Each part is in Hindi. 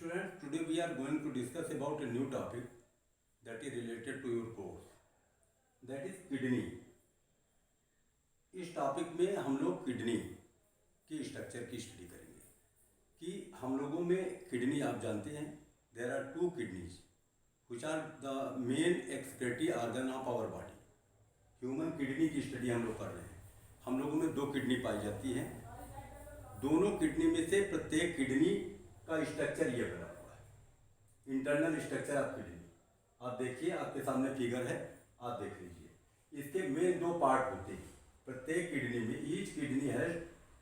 Students, today we are going to discuss about a new topic that is related to your course, that is kidney. इस टॉपिक में हम लोग किडनी की स्ट्रक्चर की स्टडी करेंगे कि हम लोगों में किडनी, आप जानते हैं, there are two kidneys which are the main excretory organ of our body. Human kidney की स्टडी हम लोग कर रहे हैं. हम लोगों में दो किडनी पाई जाती हैं. दोनों किडनी में से प्रत्येक किडनी का स्ट्रक्चर ये बना हुआ है, इंटरनल स्ट्रक्चर ऑफ किडनी. आप देखिए, आपके सामने फिगर है, आप देख लीजिए. इसके मेन दो पार्ट होते हैं प्रत्येक किडनी में. Each kidney has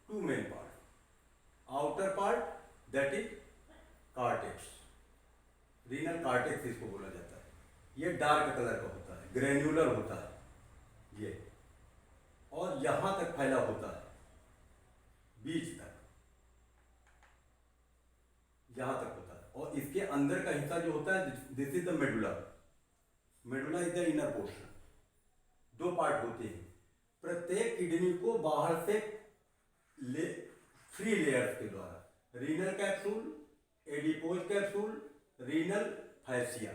two main part. Outer part that is cortex, renal cortex इसको बोला जाता है. ये डार्क कलर का होता है, ग्रेन्युलर होता है ये, और यहां तक फैला होता है, बीच तक, यहां तक होता है. और इसके अंदर का हिस्सा जो होता है, this is the medulla. Medulla is the inner portion. दो पार्ट होते हैं. प्रत्येक किडनी को बाहर से थ्री लेयर्स के द्वारा, renal capsule, adipose capsule, renal fascia,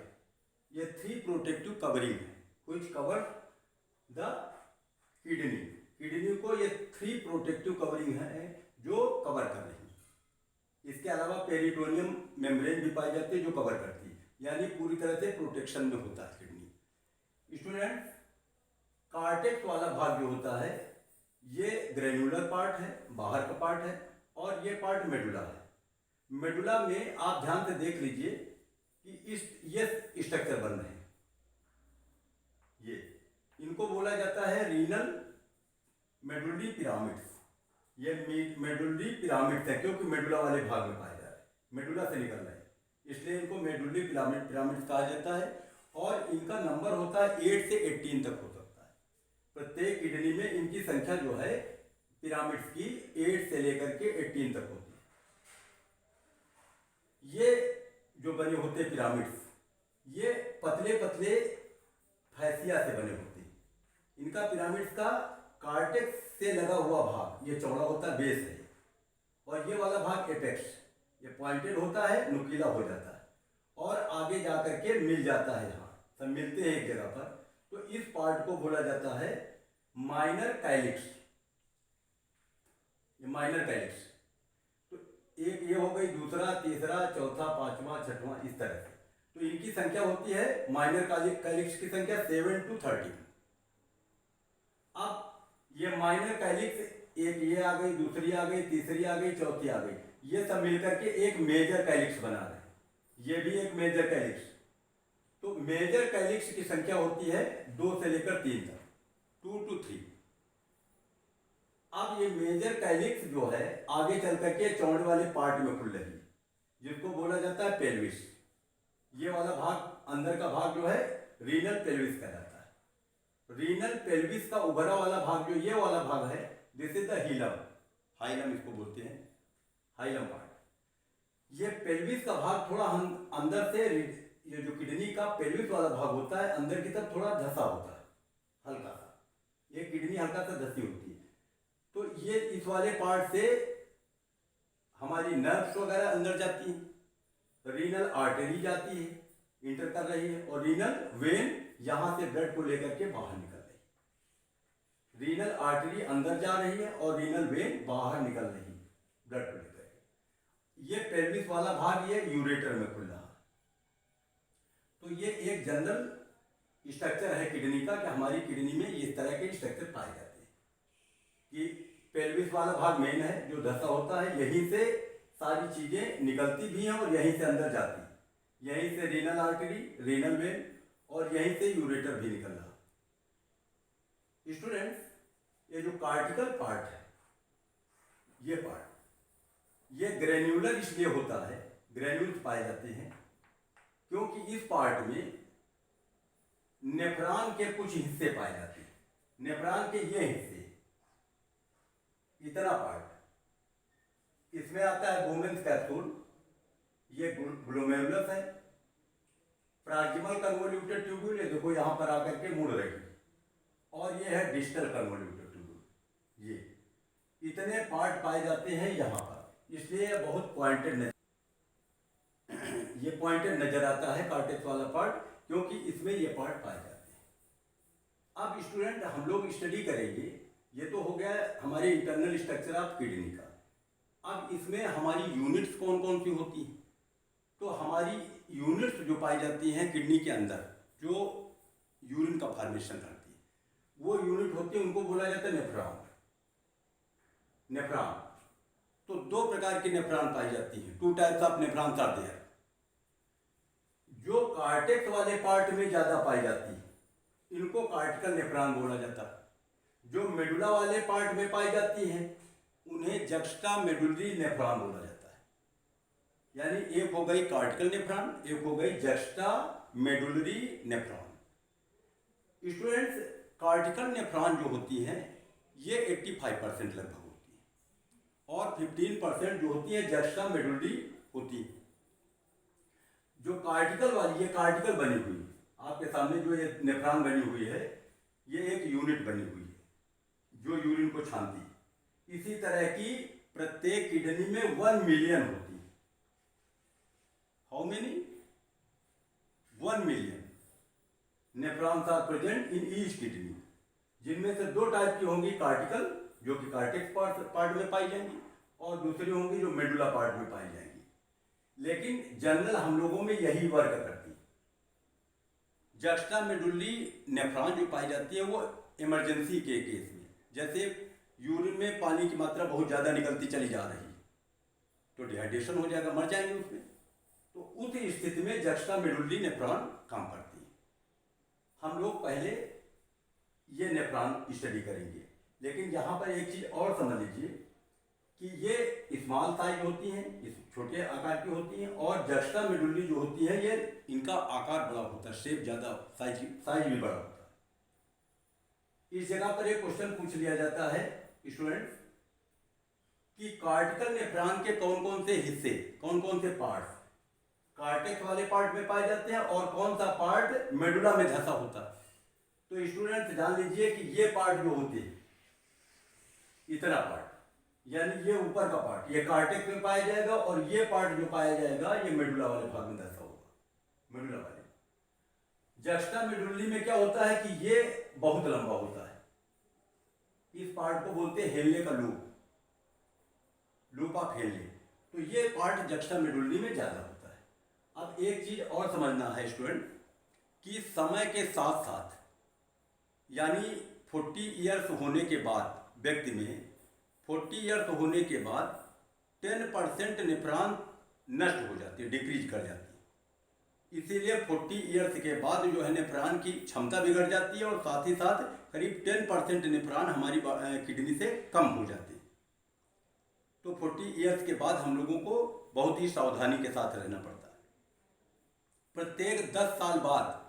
ये थ्री प्रोटेक्टिव कवरिंग है which cover the kidney. Kidney को ये थ्री प्रोटेक्टिव कवरिंग है जो कवर कर रही है. इसके अलावा पेरिटोनियम मेम्ब्रेन भी पाई जाती है जो कवर करती है, यानी पूरी तरह से प्रोटेक्शन में होता है किडनी. स्टूडेंट, कार्टेक्स वाला भाग जो होता है ये ग्रेन्युलर पार्ट है, बाहर का पार्ट है, और ये पार्ट मेडुला है. मेडुला में आप ध्यान से देख लीजिए कि ये स्ट्रक्चर बन रहे हैं. ये इनको बोला जाता है रीनल मेडुलरी पिरामिड्स. ये मेडुलरी पिरामिड्स है क्योंकि मेडुला वाले भाग में पाए जा रहे हैं, मेडुला से निकल रहे हैं, इसलिए इनको मेडुलरी पिरामिड्स कहा जाता है. और इनका नंबर होता है 8 से 18 तक हो सकता है. प्रत्येक किडनी में इनकी संख्या जो है पिरामिड्स की 8 से लेकर के 18 तक होती है. ये जो बने होते पिरामिड्स, ये पतले पतले फैसिया से बने होते हैं. इनका पिरामिड्स का कार्टेक्स से लगा हुआ भाग ये चौड़ा होता है, बेस है, और ये वाला भाग एपेक्स, ये पॉइंटेड होता है, नुकीला हो जाता है, और आगे जाकर के मिल जाता है. यहाँ सब मिलते हैं एक जगह पर, तो इस पार्ट को बोला जाता है माइनर कैलिक्स. ये माइनर कैलिक्स. तो एक ये हो गई, दूसरा, तीसरा, चौथा, पांचवा, छठवां, इस तरह से. तो इनकी संख्या होती है, माइनर कैलिक्स की संख्या 7 to 13. अब ये माइनर कैलिक्स, एक ये आ गई, दूसरी आ गई, तीसरी आ गई, चौथी आ गई, ये सब मिलकर के एक मेजर कैलिक्स बना रहे हैं. ये भी एक मेजर कैलिक्स. तो मेजर कैलिक्स की संख्या होती है 2 से लेकर 3 तक, 2 to 3. अब ये मेजर कैलिक्स जो है आगे चल करके चौड़े वाले पार्ट में खुल रही है, जिसको बोला जाता है पेल्विस. ये वाला भाग, अंदर का भाग जो है रीनल पेल्विस कहलाता है. रीनल पेल्विस का उभरा वाला भाग जो ये वाला भाग है, दिस इज द हीलम. हाइलम इसको बोलते हैं, हाइलम पार्ट. ये पेल्विस का भाग थोड़ा अंदर से, ये जो किडनी का पेल्विस वाला भाग होता है अंदर की तरफ थोड़ा धसा होता है, हल्का सा. ये किडनी हल्का सा धसी होती है. तो ये इस वाले पार्ट से हमारी नर्व्स वगैरह अंदर जाती हैं, रीनल आर्टरी जाती है, इंटर कर रही है, और रीनल वेन यहां से ब्लड को लेकर के बाहर निकल रही है. रीनल आर्टरी अंदर जा रही है और रीनल वेन बाहर निकल रही है ब्लड को लेकर के. ये पेल्विस वाला भाग ये यूरेटर में खुल रहा है. तो ये एक जनरल स्ट्रक्चर है किडनी का कि हमारी किडनी में इस तरह के स्ट्रक्चर पाए जाते हैं कि पेल्विस वाला भाग मेन है जो धसा होता है, यहीं से सारी चीजें निकलती भी हैं और यहीं से अंदर जाती हैं. यहीं से रीनल आर्टरी, रीनल वेन, और यहीं से यूरेटर भी निकल रहा. स्टूडेंट्स, ये जो कार्टिकल पार्ट है, ये पार्ट, ये ग्रेन्युलर इसलिए होता है, ग्रेन्यूल्स पाए जाते हैं क्योंकि इस पार्ट में नेफ्रॉन के कुछ हिस्से पाए जाते हैं. नेफ्रॉन के ये हिस्से, इतना पार्ट, इसमें आता है बोमेन्स कैप्सूल, ये ग्लोमेरुलस है, प्रॉक्सिमल कन्वोल्यूटेड ट्यूब्यूल, ये देखो यहां पर आकर के मुड़ रही है, और ये है डिस्टल कन्वोल्यूटेड ट्यूब्यूल. ये इतने पार्ट पाए जाते हैं यहां पर, इसलिए बहुत पॉइंटेड नहीं. ये पॉइंटेड नजर आता है कार्टेक्स वाला पार्ट, क्योंकि इसमें ये पार्ट पाए जाते हैं। अब स्टूडेंट हम लोग स्टडी करेंगे, ये तो हो गया हमारे इंटरनल स्ट्रक्चर ऑफ किडनी का। अब इसमें हमारी यूनिट्स कौन कौन सी होती हैं? तो हमारी यूनिट्स जो पाई जाती हैं किडनी के अंदर, जो यूरिन का फॉर्मेशन करती है, वो यूनिट होती है, उनको बोला जाता है नेफ्रॉन। नेफ्रॉन, तो दो प्रकार की नेफ्रॉन पाई जाती हैं, 2 types of nephrons are there. जो कार्टेक्स वाले पार्ट में ज्यादा पाई जाती है, इनको कार्टिकल नेफ्रॉन बोला जाता है। जो मेडुला वाले पार्ट में पाई जाती हैं, उन्हें जक्स्टा मेडुलरी नेफ्रॉन बोला जाता है। यानी एक हो गई कार्टिकल नेफ्रॉन, एक हो गई juxtamedullary nephron. Students, cortical nephron जो होती हैं ये 85% लगभग होती है, और 15% जो होती है जक्स्टा मेडुलरी होती है। जो कार्टिकल वाली, ये कार्टिकल बनी हुई है, आपके सामने जो ये नेफ्रॉन बनी हुई है, ये एक यूनिट बनी हुई है जो यूरिन को छानती है। इसी तरह की प्रत्येक किडनी में 1 मिलियन होती है। How many? 1 million nephrons are present in each kidney, जिनमें से 2 टाइप की होंगी, कार्टिकल जो कि कार्टेक्स पार्ट में पाई जाएंगी, और दूसरी होंगी जो मेडुला पार्ट में पाई जाएंगी। लेकिन जनरल हम लोगों में यही वर्क करती है। जक्स्टा मेडुलरी नेफ्रॉन जो पाई जाती है वो इमरजेंसी के केस में, जैसे यूरिन में पानी की मात्रा बहुत ज़्यादा निकलती चली जा रही है, तो डिहाइड्रेशन हो जाएगा, मर जाएंगे उसमें, तो उस स्थिति में जक्स्टा मेडुलरी नेफ्रॉन काम करती है। हम लोग पहले ये नेफ्रॉन स्टडी करेंगे, लेकिन यहाँ पर एक चीज़ और समझ लीजिए कि ये स्मॉल साइज होती हैं, इस छोटे आकार की होती हैं, और जक्स्टा मेडुलरी जो होती है ये इनका आकार बड़ा होता है, शेप ज़्यादा, साइज भी बड़ा होता है। इस जगह पर एक क्वेश्चन पूछ लिया जाता है स्टूडेंट्स कि कार्टिकल नेफ्रॉन के कौन कौन से हिस्से, कौन कौन से पार्ट्स कार्टेक्स वाले पार्ट में पाए जाते हैं, और कौन सा पार्ट मेडुला में धंसा होता है। तो स्टूडेंट्स जान लीजिए कि ये पार्ट जो होते हैं, इतना पार्ट, यानी ये ऊपर का पार्ट, ये कार्टेक्स में पाया जाएगा, और ये पार्ट जो पाया जाएगा ये मेडुला वाले भाग में धंसा होगा, मेडुला वाले। जक्स्टा मेडुलरी में क्या होता है कि ये बहुत लंबा होता है, इस पार्ट को बोलते हैं हेनले का लूप, लूप ऑफ हेनले। तो ये पार्ट जक्स्टा मेडुलरी में ज्यादा होता है। अब एक चीज और समझना है स्टूडेंट कि समय के साथ साथ, यानी 40 ईयर्स होने के बाद व्यक्ति में 40 ईयर्स होने के बाद 10% नेफ्रॉन नष्ट हो जाती है, डिक्रीज कर जाती है। इसीलिए 40 ईयर्स के बाद जो है नेफ्रॉन की क्षमता बिगड़ जाती है, और साथ ही साथ करीब 10% नेफ्रॉन हमारी किडनी से कम हो जाती है। तो 40 ईयर्स के बाद हम लोगों को बहुत ही सावधानी के साथ रहना पड़ता है। प्रत्येक 10 साल बाद,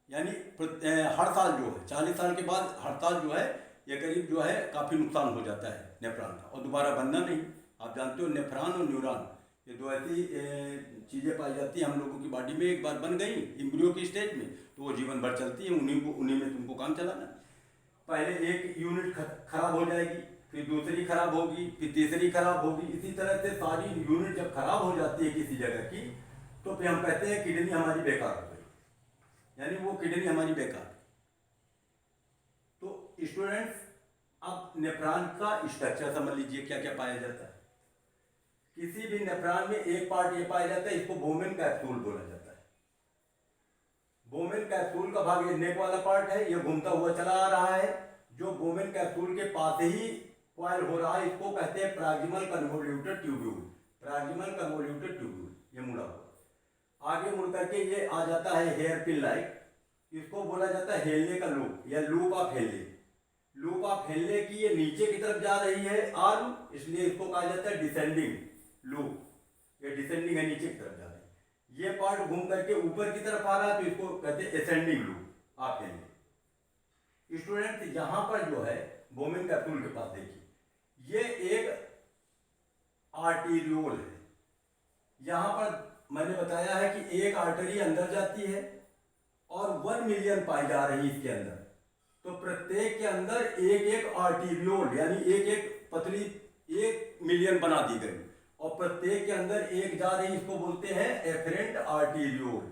यानी हर साल जो है 40 साल के बाद हर साल जो है ये करीब जो है काफ़ी नुकसान हो जाता है नेफ्रॉन का, और दोबारा बनना नहीं। आप जानते हो नेफ्रॉन और न्यूरॉन ये दो ऐसी चीज़ें पाई जाती हैं हम लोगों की बॉडी में, एक बार बन गई एम्ब्रियो की स्टेज में तो वो जीवन भर चलती है, उन्हीं में तुमको काम चलाना। पहले एक यूनिट खराब हो जाएगी, फिर दूसरी खराब होगी, फिर तीसरी खराब होगी, इसी तरह से सारी यूनिट जब खराब हो जाती है किसी जगह की, तो फिर हम कहते हैं किडनी हमारी बेकार हो गई, यानी वो किडनी हमारी बेकार। तो स्टूडेंट्स, अब नेफ्रॉन का स्ट्रक्चर समझ लीजिए क्या क्या पाया जाता है। किसी भी नेफ्रॉन में एक पार्ट ये पाया जाता है, इसको बोमेन कैप्सूल बोला जाता है। बोमेन कैप्सूल का भाग ये नेक वाला पार्ट है, ये घूमता हुआ चला आ रहा है, जो बोमेन कैप्सूल के पास ही कॉइल हो रहा है, इसको कहते हैं proximal convoluted tubule. Proximal convoluted tubule ये मुड़ा हुआ आगे मुड़ करके ये आ जाता है हेयर पिन लाइक, इसको बोला जाता है हेनले का लूप या loop of Henle. Loop of Henle की ये नीचे की तरफ जा रही है आर्म, इसलिए इसको कहा जाता है डिसेंडिंग लूप, ये डिसेंडिंग है, नीचे की तरफ जा रही है। ये पार्ट घूम करके ऊपर की तरफ आ रहा है तो इसको कहते हैं ascending loop of Henle. Student, यहां पर जो है बोमेन कैप्सूल के पास देखिए, ये एक आर्टेरियोल है। यहां पर मैंने बताया है कि एक आर्टरी अंदर जाती है और 1 मिलियन पाई जा रही है इसके अंदर, तो प्रत्येक के अंदर एक एक आर्टेरियोल यानी एक एक पतली 1 मिलियन बना दी गई, और प्रत्येक के अंदर एक जा रही, इसको बोलते हैं एफरेंट आर्टीरियोल,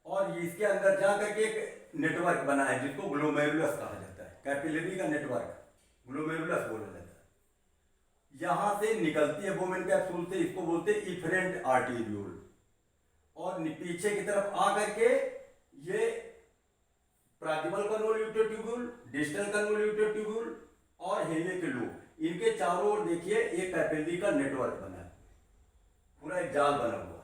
और इसके अंदर जा करके एक नेटवर्क बना है जिसको ग्लोमेरुलस कहा जाता है, कैपिलरी का नेटवर्क ग्लोमेरुलस बोला जाता है। यहां से निकलती है वोमेन कैप्सूल से, इसको बोलते हैं इफरेंट आर्टीरियोल, और पीछे की तरफ आ करके ये proximal convoluted tubule, distal convoluted tubule और हेले के लूप, इनके चारों ओर देखिए एक कैपिलरी का नेटवर्क बना है, पूरा एक जाल बना हुआ,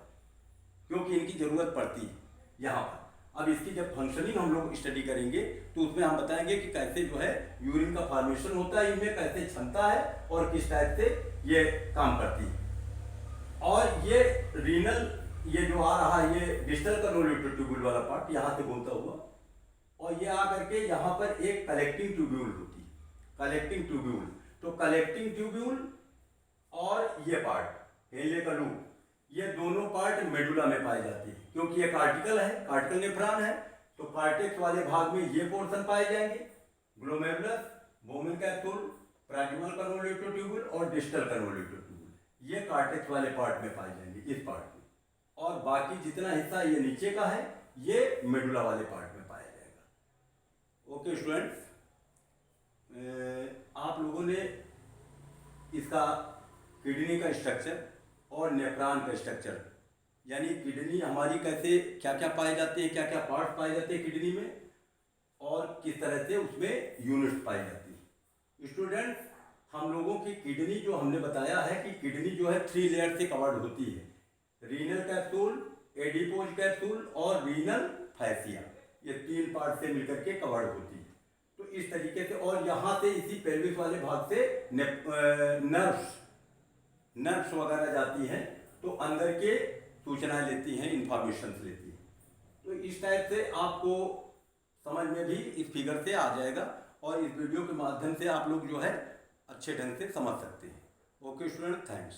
क्योंकि इनकी जरूरत पड़ती है यहाँ पर। अब इसकी जब फंक्शनिंग हम लोग स्टडी करेंगे तो उसमें हम बताएंगे कि कैसे जो है यूरिन का फॉर्मेशन होता है इनमें, कैसे क्षमता है और किस टाइप से ये काम करती है। और ये रीनल, ये जो आ रहा है ये डिस्टल कन्वोल्यूटेड ट्यूब्यूल वाला पार्ट यहाँ से घूमता हुआ, और ये आ करके यहाँ पर एक कलेक्टिंग ट्यूब्यूल होती है, कलेक्टिंग ट्यूब्यूल। तो कलेक्टिंग ट्यूब्यूल और ये पार्ट हेले का लूप, ये दोनों पार्ट मेडुला में पाए जाते हैं, क्योंकि ये कार्टिकल है, कार्टिकल नेफ्रॉन है, तो कार्टेक्स वाले भाग में ये पोर्शन पाए जाएंगे, glomerulus, women capsule, proximal convoluted tubule और डिस्टल कन्वोल्यूटेड ट्यूब्यूल, ये कार्टेक्स वाले पार्ट में पाए जाएंगे, इस पार्ट में। और बाकी जितना हिस्सा ये नीचे का है ये मेडुला वाले पार्ट में पाया जाएगा। ओके स्टूडेंट्स, आप लोगों ने इसका किडनी का स्ट्रक्चर और नेफ्रॉन का स्ट्रक्चर, यानी किडनी हमारी कैसे क्या क्या पाए जाते हैं, क्या क्या पार्ट पाए जाते हैं किडनी में, और किस तरह से उसमें यूनिट्स पाई जाती है। स्टूडेंट्स, हम लोगों की किडनी जो हमने बताया है कि किडनी जो है 3 लेयर से कवर्ड होती है, रीनल कैप्सूल, एडिपोज कैप्सूल और रीनल फैसिया, ये 3 पार्ट से मिलकर के कवर्ड होती है। तो इस तरीके से, और यहाँ से इसी पेल्विस वाले भाग से नर्व्स वगैरह जाती हैं, तो अंदर के सूचनाएं लेती हैं, इंफॉर्मेशन लेती हैं। तो इस टाइप से आपको समझ में भी इस फिगर से आ जाएगा, और इस वीडियो के माध्यम से आप लोग जो है अच्छे ढंग से समझ सकते हैं। Okay student, thanks.